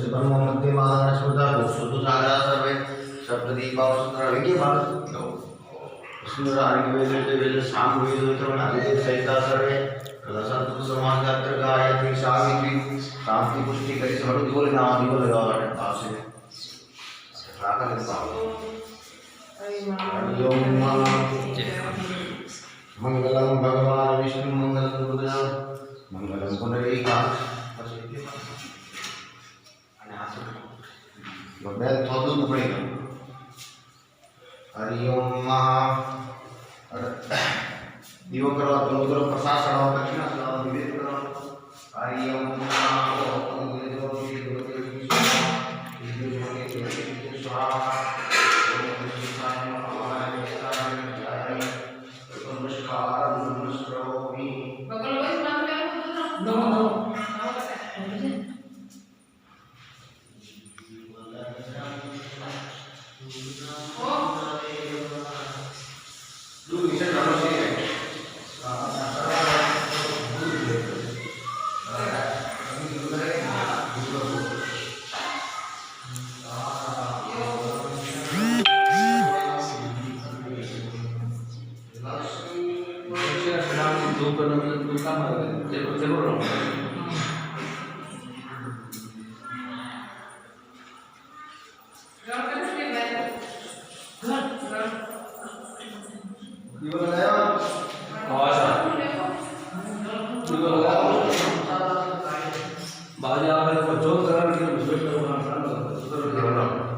ब्रह्म मध्य महान स्मृता शुद्ध सागरा सर्वे सप्तदीपावसुत्र विज्ञ भारत सुंदर आर्य वेद साम वेद उत्तम आदिदेव सहिता सर्वे रसंत समाज गात्र गायत्री सावित्री शांति पुष्टि करी सब दिवल नाम दिवल लगाओ आपसे राका लेता हूं ओम मंगलम भगवान विष्णु मंगलम रुद्र मंगलम पुंडरीकाक्ष बैल थोड़ा दूर पड़ेगा हरिओम महा दिवो करो दोनों करो प्रसाद चढ़ाओ दक्षिणा चढ़ाओ निवेद करो हरिओम महा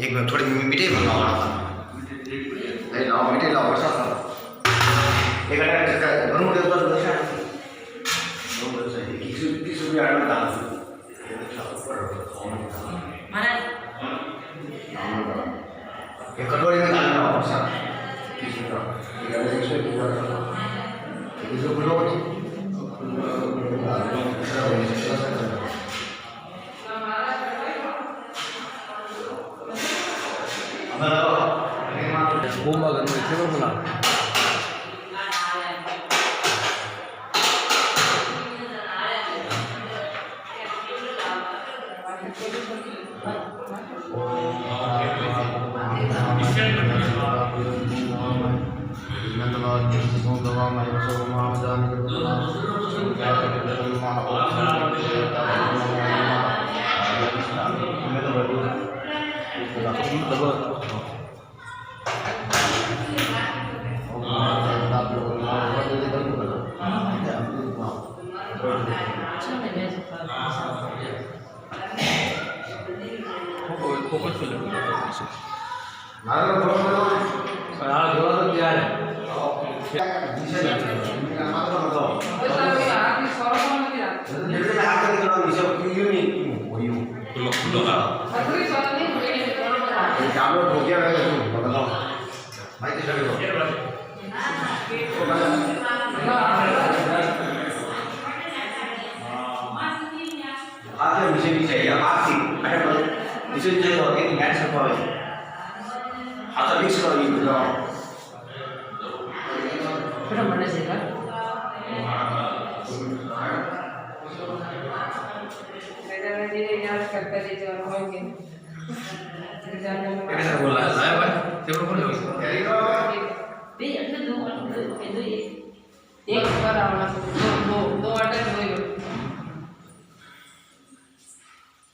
एक मिनट थोड़ी मिठाई बनाओ नहीं लाओ मिठाई लाओ बसा एक घंटा बनू दे तो बसा दो बसा 30 रुपया आना था मारा एक कटोरी में डालना बसा 30 रुपया ये 100 रुपया इसको बोलो नहीं bomba kan mai cewa mula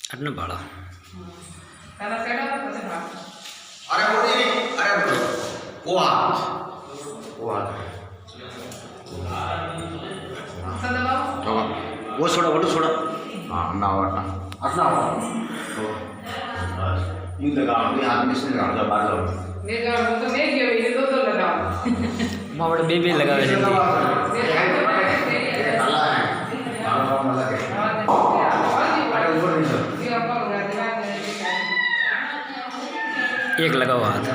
अटना बाड़ा अरे वो छोड़ा वो छोड़ा हाँ ना वरना अपना यूं लगा अपने हाथ में इसने लगा बाहर जाओ मैं तो नहीं किया ये दो लगा मां बड़े बेबी लगा है ताला है बाहर वाला है अरे ऊपर नहीं सर एक लगा हुआ हाथ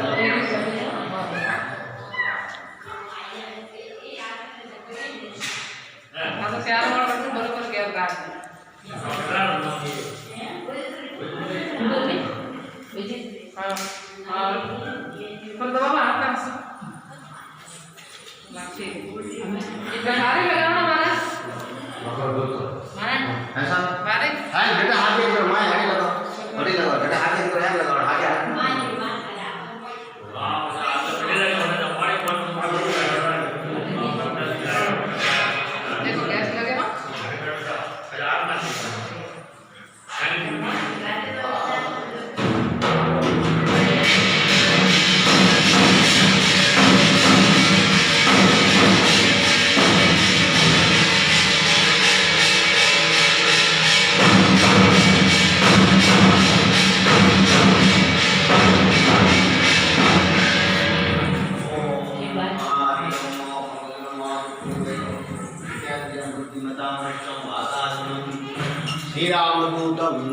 ऐसा बेटा हाथ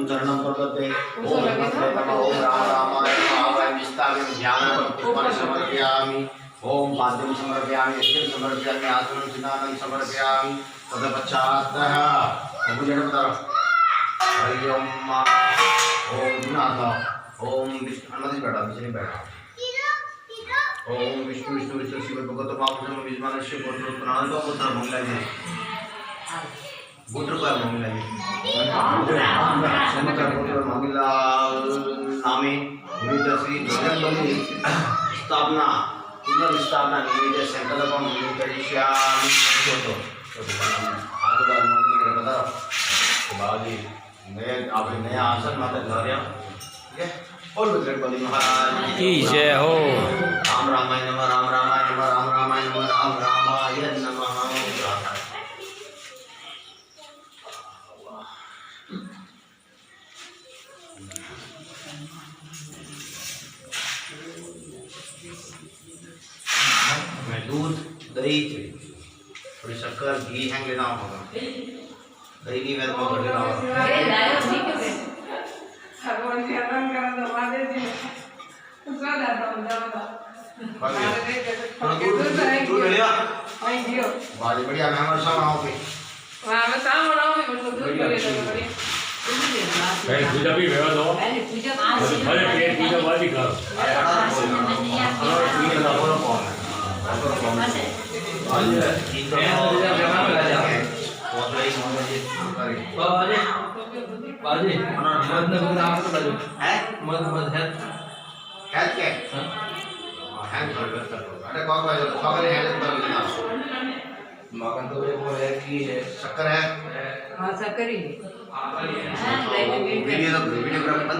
चरणं प्रपद्ये ओम नमस्ते नमः ओम राम रामाय भावाय विस्तावे ध्यानं पुष्पाणि समर्पयामि ओम पाद्यं समर्पयामि यज्ञं समर्पयामि आसनं स्नानं समर्पयामि तदपश्चातः पूजन करो हरि ओम नाथ ओम विष्णु अनुमति बैठा विष्णु बैठा ओम विष्णु विष्णु विष्णु शिव भगवत पापजन विजमानस्य पुत्र प्राणो पुत्र मंगलाय पुत्र का मंगलाय समकर पुत्र मंगला नामे निमित्त श्री जगन्नाथ स्थापना पुनर्स्थापना निमित्त संकल्पम करिष्यामि तो आगे मंदिर में बता बाजी नया आसन माता ला रहा ठीक है और बजरंगबली महाराज की जय हो राम रामाय नमः राम रामाय नमः राम रामाय नमः राम रामाय नमः मैं दूध दही थोड़ी शक्कर घी हैंग लेना होगा दही नहीं वैसे मैं लेना होगा भगवान जी आराम करा तो वादे जी उसका दादा दादा दूध ले लिया आई दियो बाजी बढ़िया मैं हमारे सामने आओ पे वहां मैं सामने आओ मैं दूध ले लो बढ़िया भाई पूजा भी व्यवस्था दो पहले पूजा आज भले पेट पूजा बाद ही करो बाजी मत न बिना आप तो बाजू है मत है हेल्थ के हैंड कर अरे कौन बाजू सगले हेल्थ कर लेना मगन तो ये बोल है कि शक्कर है हां सकरी वीडियोग्राफर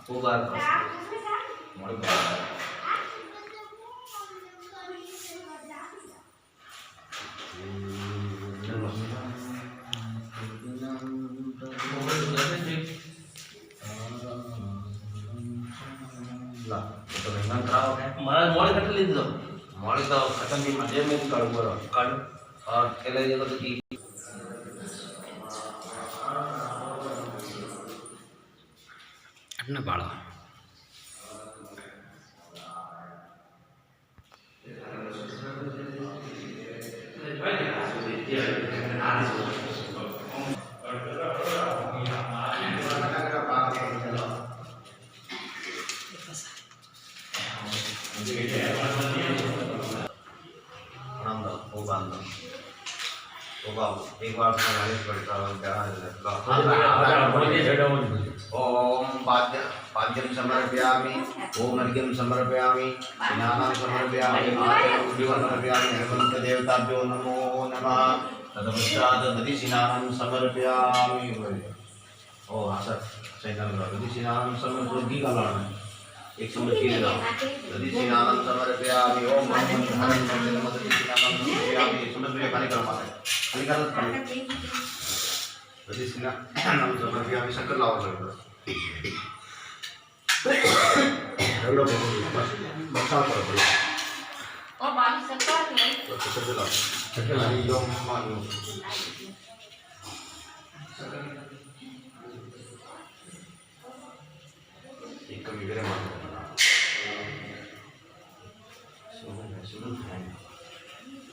वो बात मोड़ ला तो नहीं खराब है महाराज मोड़ कट ली दो मोड़ तो खत्म भी मजे में काढ़ बोलो काढ़ और केले ये तो की अपना बाड़ा एक बार पड़ता ओम पाद्यं समर्पयामि ओम अर्घ्यं समर्पयामि स्नानं समर्पयामि आचमनं समर्पयामि हेमन्त देवताभ्यो नमो नमः तदपश्चात् नदी स्नानं समर्पयामि ओ हाँ सर नदी स्नानं समर्पयामि का लाना एक समय की लेना नदी स्नानं समर्पयामि ओम हनुमंत नदी स्नानं समर्पयामि समर्पयामि खाली कर माता खाली कर नदी स्नानं समर्पयामि शक्कर लाओ सर बसा पर बड़ी और बाकी सकता है तो शक्कर लाओ शक्कर हरि ओम मानो एक कमी करे मानो सुन है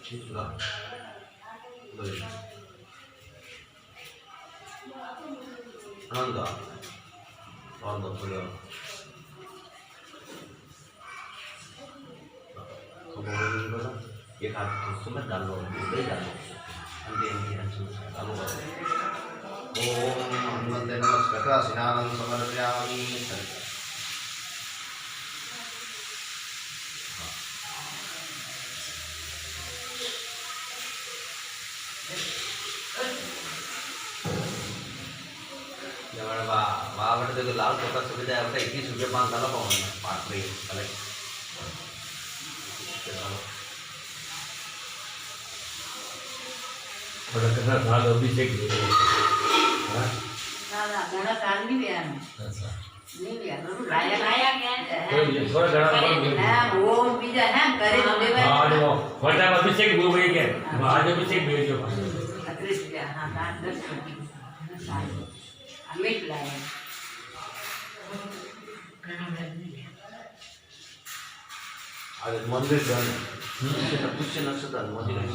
ठीक ला आनंद और थोड़ा एक हाथ उसमें डाल लो ऊपर डाल लो डालो ओम हनुमते नमः स्नानं समर्पयामि तो लाल चौका सुविधा है 21 रुपये 5 साल पाऊंगा पार्ट में अलग थोड़ा कितना साल अभी से दादा घड़ा साल भी गया अच्छा नहीं लिया लाया क्या कोई थोड़ा घड़ा बोल दो हां वो बीजा है करे तो देवा हां देखो वटा अभिषेक वो भाई के आज अभिषेक भेजो 38 रुपया हां 10 रुपया अमित लाया आज मंदिर जाने पुष्य नक्षत्र मंदिर है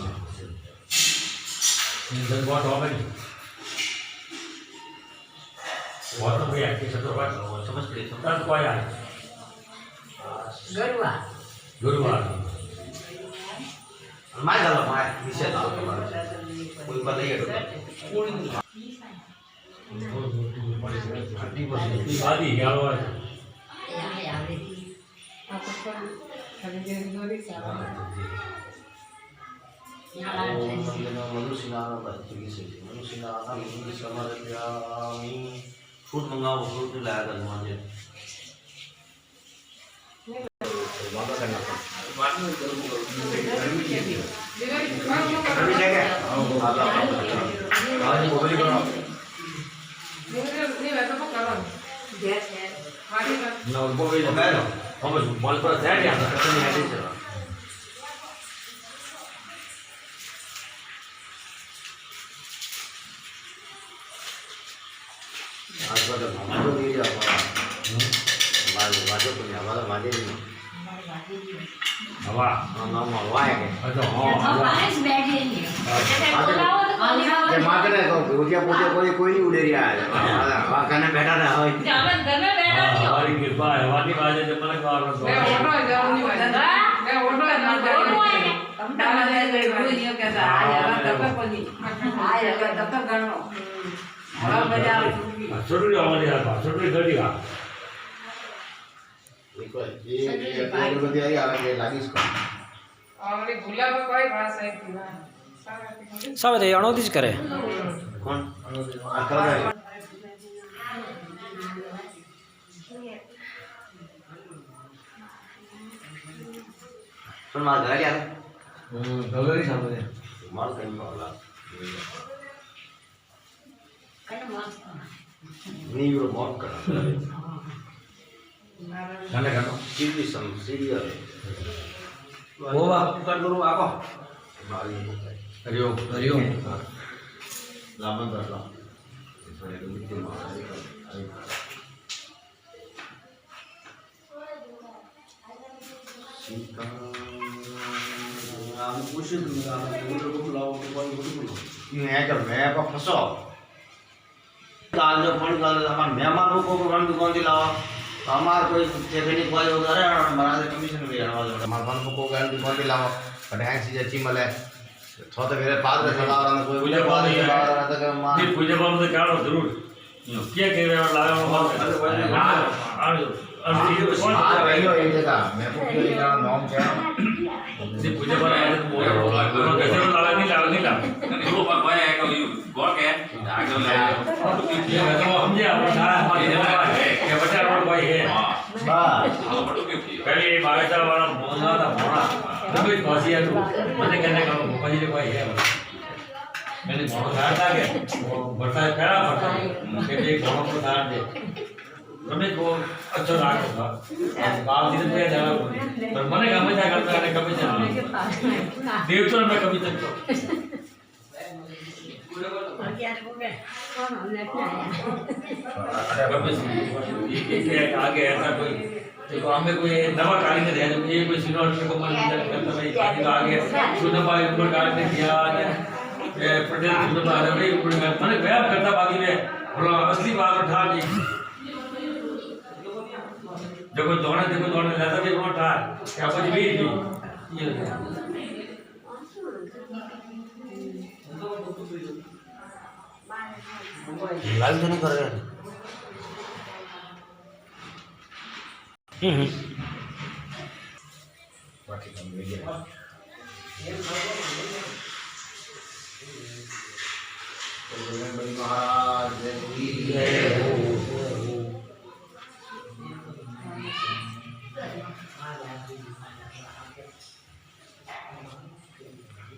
जब बहुत हो गई बहुत हो गया कि सब बात समझ गए तब कोई आए गरुआ गुरुवार माय झाला माय विषय झाला कोई बात नहीं है हड्डी बसली आदि क्या हुआ यहाँ याद है आपको खाली देर जोरी सा मनुष्यनाथं समर्पयामि फूड मंगाओ फूड लाया कर मुझे वादा करना अभी जाएगा आज मोबाइल बनाओ नहीं वैसा तो करो गैस है हाड़ी का ना उनको भी मैं हम बॉल पर सेट यार नहीं है चला आज बात हमारे नहीं जा पाया वाजो पुण्य हमारा वाजे नहीं हवा नाम हवा है अच्छा तो हां बारिश बैठी है ये माँ ने को रोटियां पोते कोई नहीं उड़े रहा है वहाँ खाने बैठा रहा है जामन घर में बैठा नहीं हो हमारी कृपा है वादी बाजे जब मन का और मैं ऑटो है जाऊं नहीं भाई मैं ऑटो है ना हम टाइम में कोई नहीं कहता आ जाना तब तक कोई आ जाएगा तब तक गणो और बजा छोटी हमारी यार छोटी गड़ी का ये बंदी आई आगे लागी इसको और ये गुलाब का कोई भाषा है कि ना सब दे अणोदिज करे कौन कर रहा है सुन मार कर क्या डॉलर ही सामने मार कहीं वाला नहीं वो मौत कर खाने का सीधी सम सीधी है वो आप कर करो आप मारी हरिओम हरिओम लामन कर ला इसमें तो कितने मार हम पूछ दूंगा आप को बुलाओ तो कोई बोलो मैं कर मैं को फंसो काल जो फोन कर हमार मेहमान को रन दुकान दिलावा तो हमार कोई चेकनी कोई वगैरह महाराज कमीशन भी है हमार फोन को गन दुकान दिलावा बट हैंग चीज अच्छी मिले तो मेरे पास में चला रहा कोई पूजा पाठ नहीं है। तो मां नहीं पूजा पाठ तो क्या जरूर क्या कह रहे हो लगा भाइयों एक जगह मैं को क्यों लेना नाम क्या नहीं पूजा पाठ आया तो बोल कैसे लगा नहीं लगा वो भाई है को गॉड के आगे ले ये मैं तो समझे आप हमारे ये बच्चा रोड भाई है बस पहले ये बागेचा वाला बोलना था बोला तो कोई फांसी है तो मैंने कहने का मुझे कोई है मैंने बहुत कहा था कि वो बरसा पहला बरसा कि एक बहुत प्रधान दे हमें को अच्छा राग होगा बाल दिन पे जाना पर मैंने कहा मजा करता है कभी चल देवता में कभी तक ये आगे ऐसा कोई देखो हमें कोई नवा कारीगर है जो ये कोई सिनोर को मन करता भाई कारीगर आगे सुना भाई ऊपर कारीगर किया ये पटेल सुना भाई भाई ऊपर मैंने गया करता बाकी में बोला असली बात उठा ली देखो दोनों लेता देखो उठा क्या कुछ भी नहीं ये लाइव तो नहीं कर रहे बाकी काम में ये महाराज की जय हो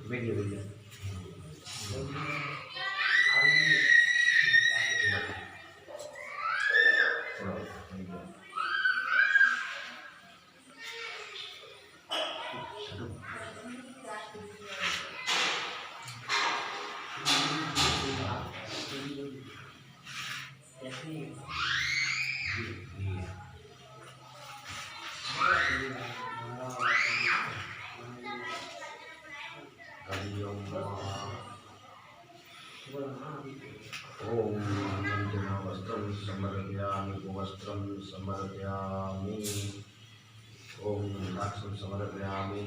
वीडियो ओम वस्त्रं समर्पयामि वस्त्रं समर्पयामि ओम रुद्राक्षं समर्पयामि